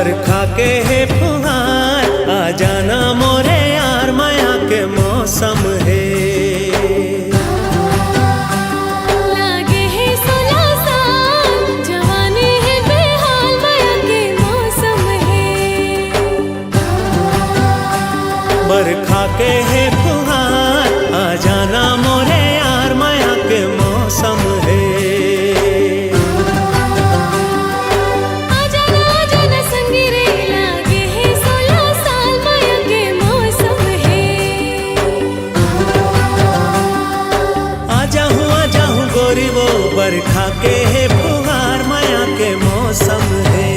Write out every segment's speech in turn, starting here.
बरखा के है फुहार, आ जाना मोरे यार, माया के मौसम है। लागे है 16 साल, जवानी है बेहाल, माया के मौसम है। बरखा के है फुहार, आ जाना मोरे यार, माया के मौसम है। बरखा के है फुहार, माया के मौसम है।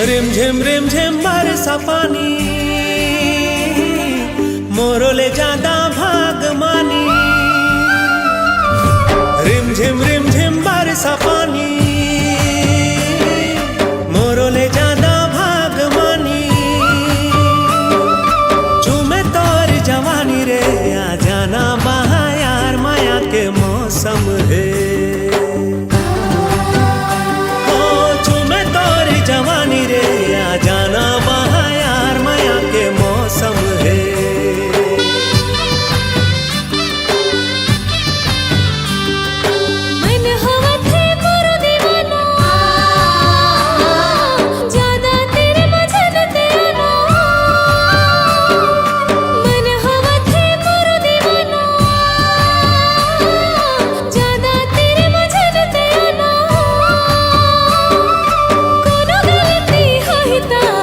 रिम झिम बरसा पानी, मोरो ले जादा भाग मानी। रिम झिम बरसा पानी, मोरो ले जादा भाग मानी। चूमे तोर जवानी रे, आ जाना बहा यार, माया के मौसम है। जवानी रे, आ जाना वहाँ यार, माया के मौसम है। मन होवत है मोरो दीवाना, ज्यादा तेरे मजन ते आना। मन होवत है मोरो दीवाना, ज्यादा तेरे मजन ते आना।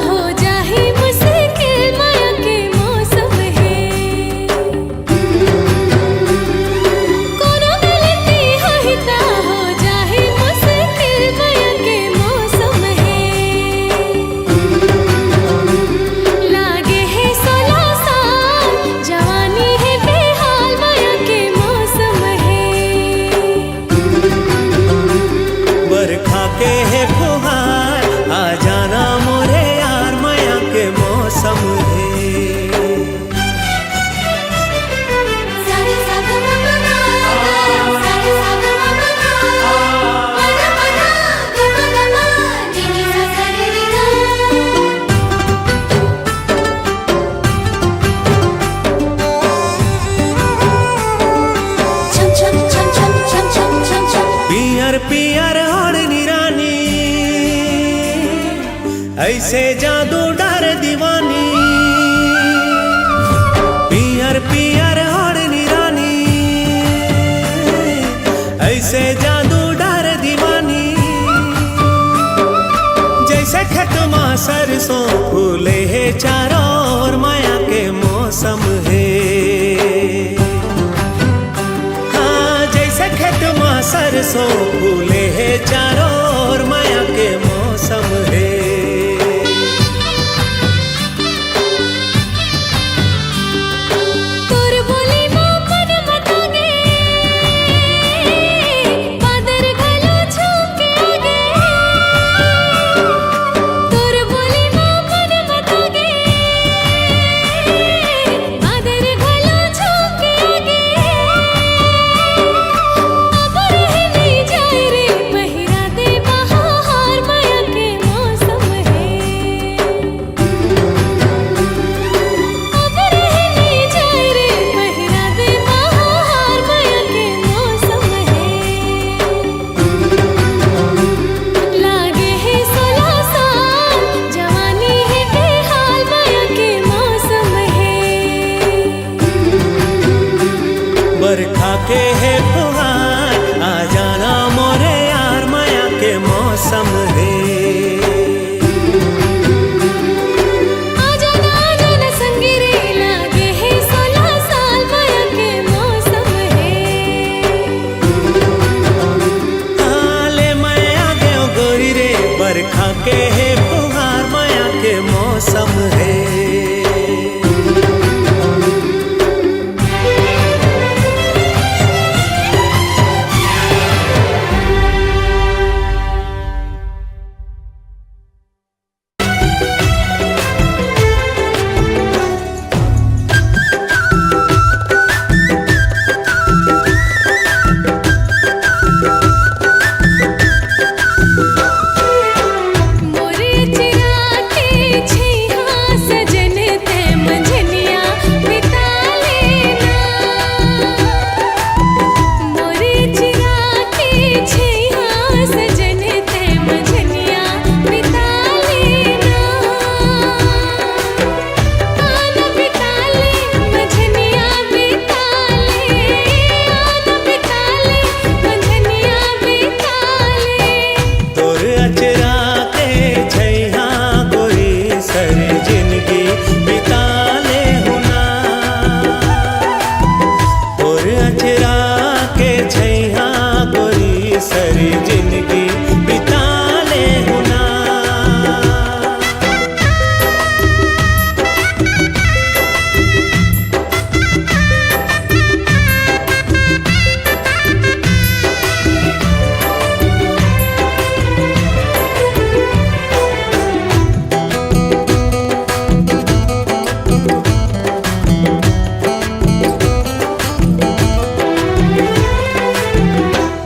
हो जाही मुश्किल, माया के मौसम है। कोनो गलती होही ता हो जाही मुश्किल, माया के मौसम है। लागे है 16 साल, जवानी है बेहाल, माया के मौसम है। बरखा के है फुहार, आ जाना मोरे यार, माया के मौसम है। पियर पियर और निरानी, ऐसे जादू डर दीवानी। पियर पियर और निरानी, ऐसे जादू डर दीवानी। जैसे खेत में सरसों फूले है चारों ओर, माया के मौसम है। हाँ, जैसे खेत में सरसों फूले है चारों ओर, माया के मौसम है। जाए रे पहिरा दे के है फुहार माया के मौसम है।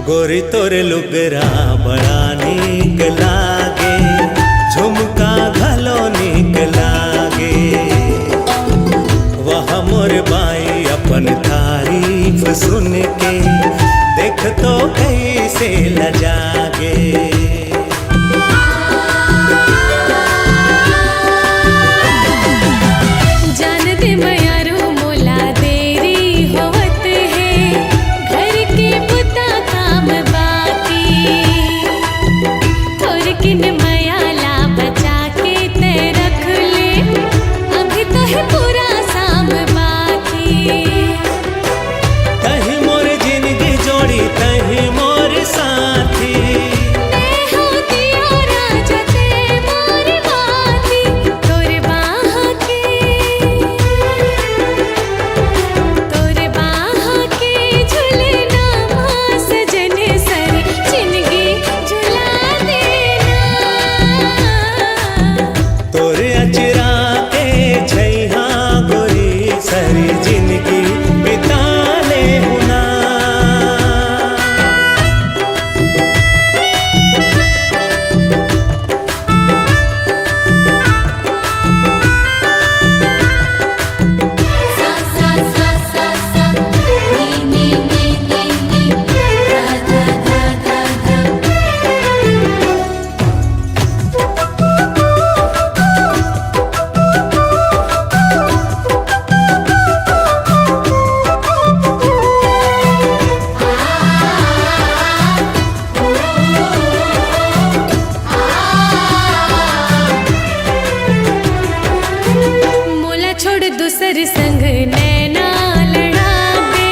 गोरी तोरे लुगरा बड़ा नीक लागे, झुमका घलो नीक लागे। वह मोर बाई अपन तारीफ सुन के देख तो कैसे लजागे। दूसर संग नैना लड़ावे,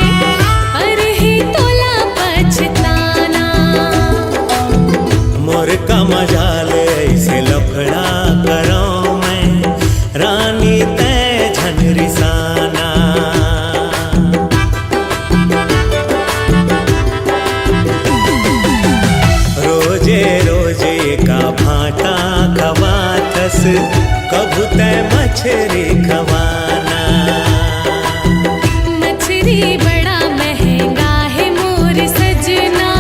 पर ही तोला पछताना। मोर का मजाल ऐसे लफड़ा करो मैं, रानी तै झनरिसाना। रोजे रोजे का भाटा खवाथस, कभू तै मछरी खवाना। मछरी बड़ा महंगा है मोर सजना,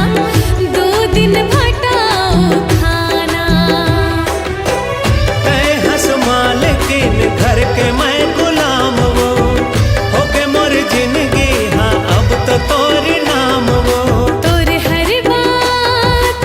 2 दिन भटाओ खाना। तै हंस मालकिन घर के मैं गुलाम वो, हो के मोर जिंदगी हाँ अब तो तोरी नाम वो। तोर हर बात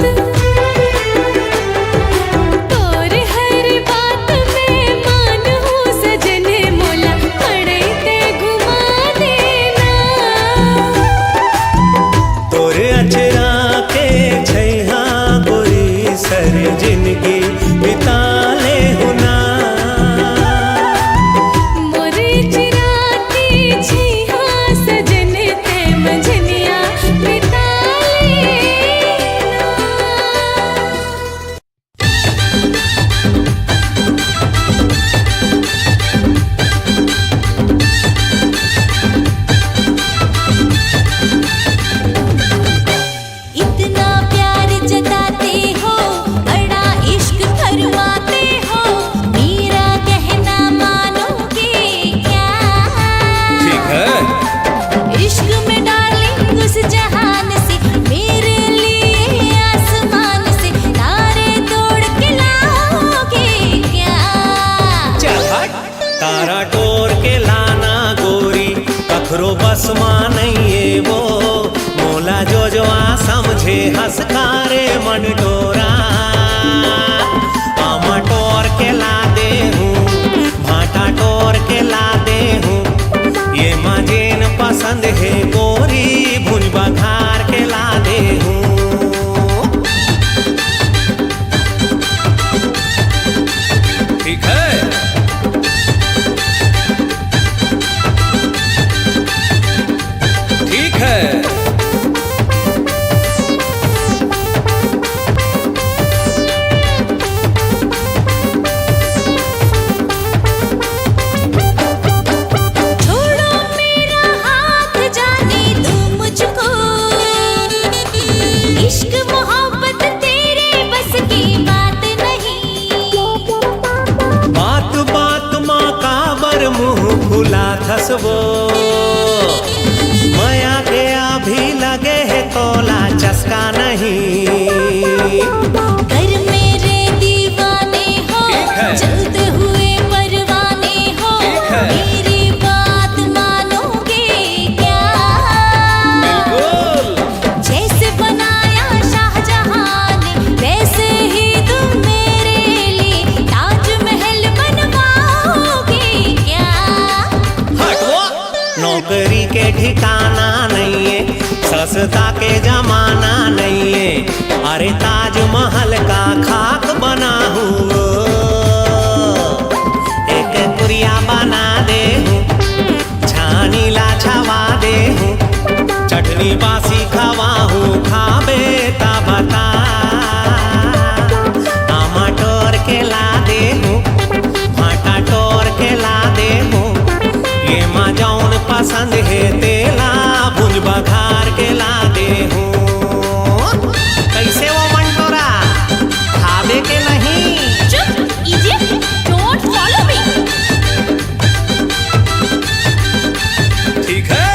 માં નહીં એવો મોલા જો આ સમજે હસકારે મન ટોરા આમાં ટોર કે લા દે હું ભાટા ટોર કે લા દે હું ये मजेन पसंद है गोरी भुज बघार के ला दे हूँ ठीक है ठीक है थसवो मया गया भी लगे है तोला चस्का नहीं कर मेरे दीवाने हो जलते हुए परवाने हो मेरी बात मानोगे क्या बिल्कुल जैसे बनाया शाहजहां ने वैसे ही तुम मेरे लिए ताजमहल बनवाओगे क्या नौकरी के ठिकाना नहीं है सस्ता के जमाना नहीं है अरे ताजमहल का खाक बना हूँ एक कुरिया बना दे हूँ छानी ला छवा दे हूँ चटनी बासी खवा हूँ खाबे ता बता आमा टोर के ला दे हूँ भाटा टोर के ला दे हूँ ये माँ जौन पसंद है तेला भुज बघार के ला दे हूँ कैसे वो मंटोरा खाबे के नहीं चुप इडियट डोंट फॉलो मी ठीक है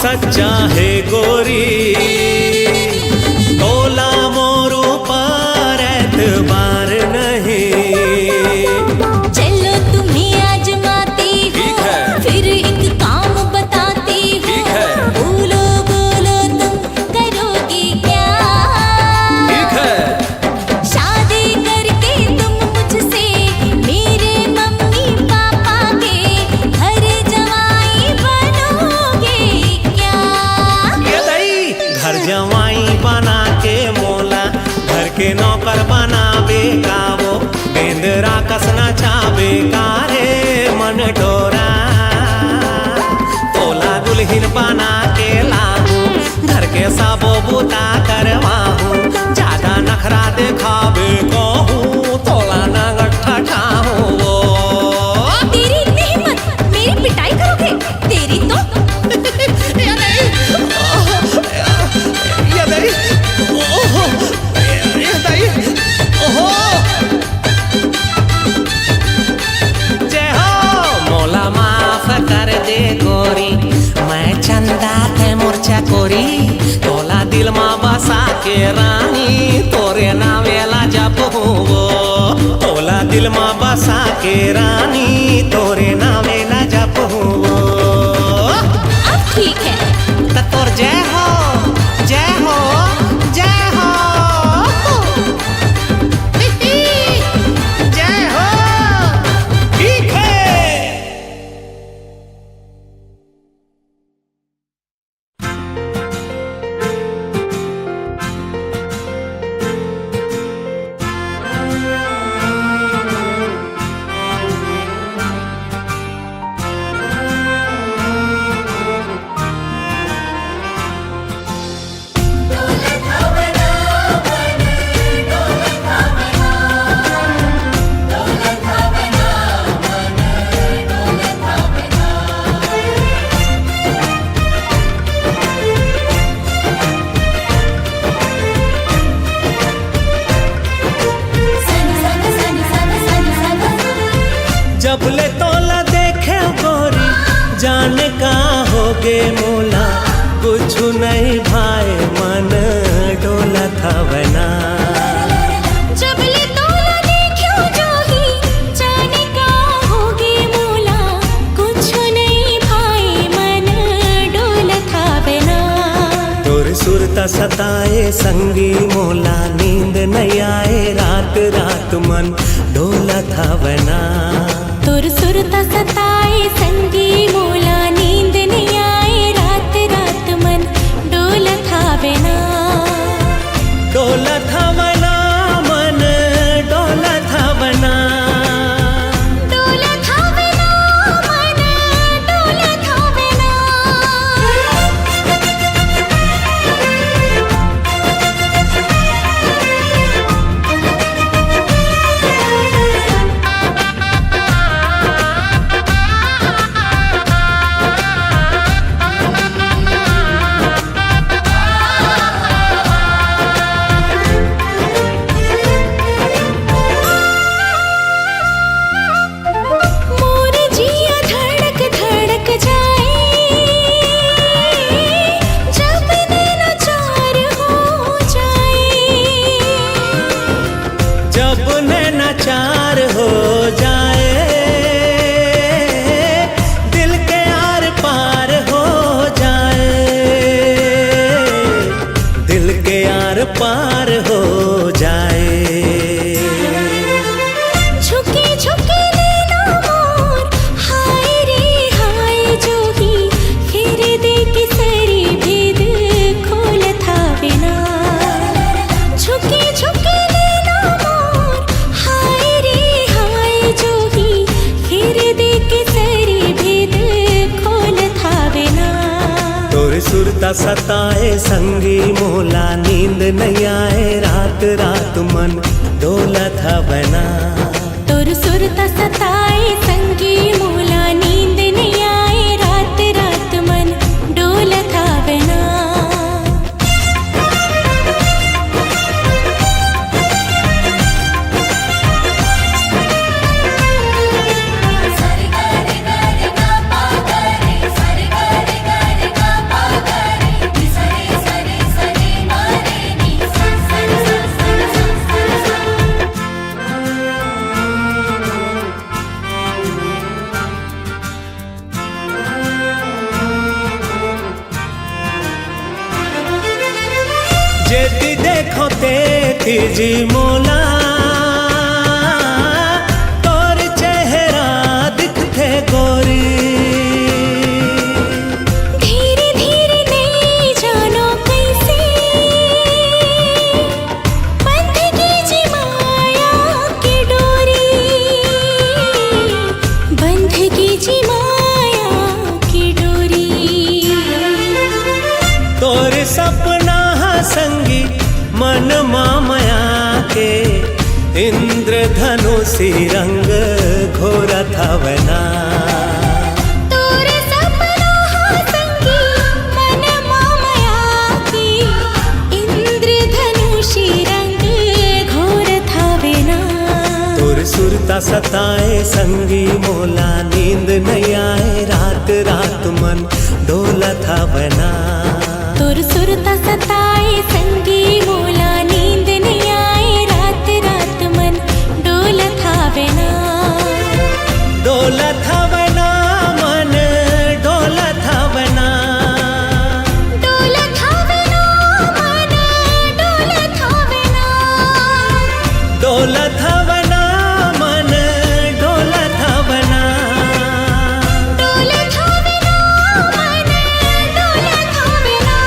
सच्चा है गोरी तोला मोरू पर एतबार नहीं चलो तुम्हें आजमाती हूँ फिर एक काम बताती हूँ बोलो बोलो तुम करोगी क्या ठीक है शादी करके तुम मुझसे मेरे मम्मी पापा के घर जवाई बनोगे घर जवाई बना के मोला घर के नौकर बनावे का वो बेंदरा कसना चावे का रे मन डोरा तोला दुल्हन बना के लाऊं घर के सबो बूता करवाऊं ज्यादा नखरा दिखावे कहूँ तोला ना गट्ठा ठाऊं तेरी इतनी हिम्मत मेरी पिटाई करोगे तेरी तो जय हो मोला माफ कर दे गोरी मैं चंदा थे मूर्छा कोरी तोला दिल माँ बसा के रानी तोरे नावेला जप हो तोला दिल माँ बसा के रानी तोरे नावेला जप हो अब ठीक है त तोर जय हो जय हो जय हो जय हो ठीक है नहीं भाए मन डोलत हवना। जब ले तोला देखियो जोही जाने का होगे मोला, कुछ नहीं भाई मन डोलत हवना। तोर सुरता सताए संगी मोला नींद नहीं आए रात रात मन डोलत हवना। तोर सुरता सताए संगी मोला नींद नहीं आए रात रात मन डोलत हवना। डोलत हवना मन डोलत हवना। डोलत हवना मन डोलत हवना। मोर जिया धड़क धड़क जाए जब नैना चार हो जाए। जब नैना चार हो जाए दिल के आर पार हो जाए। दिल के आर पार हो जाए। झुके झुके नैना मोर हाय रे हाय जोही, फिर देख सरी भेद खोलत हवना। झुके झुके नैना मोर हाय रे हाय जोही, फिर देख सरी भेद खोलत हवना। तोर सुरता सताए संगी मोला नींद नहीं आए रात रात मन डोलत हवना। तोर सुरता सताए संगी मोला नींद नहीं आए रात रात मन डोलत हवना। जेती देखो तेती जी मोला तोर चेहरा दिखते गोरी। धीरे धीरे नहीं जानो कैसे बंधेगी जी माया की डोरी। बंधेगी जी माया की डोरी। तोर सपना संगी मन मामया के इंद्रधनुषी रंग घोरत हवना। तोर सपना संगी मन मामया की इंद्रधनुषी रंग घोरत हवना। तोर सुरता सताए संगी मोला नींद नहीं आए रात रात मन डोलत हवना। तोर सुरता सताए संगी मोला नींद नहीं आए रात रात मन डोलत हवना। डोलत हवना मन डोलत हवना। डोलत हवना मन डोलत हवना। डोलत हवना मन डोलत हवना। डोलत हवना मन डोलत हवना।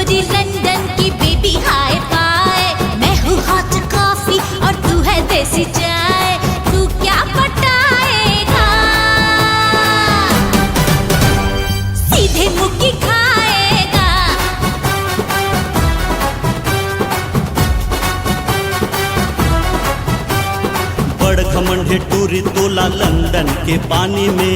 जी लंदन की बेबी हाय बाय, मैं हूँ हॉट कॉफी और तू है देसी चाय, तू क्या पटाएगा, सीधे मुक्की खाएगा। बड़ घमंड है टूरी तोला लंदन के पानी में,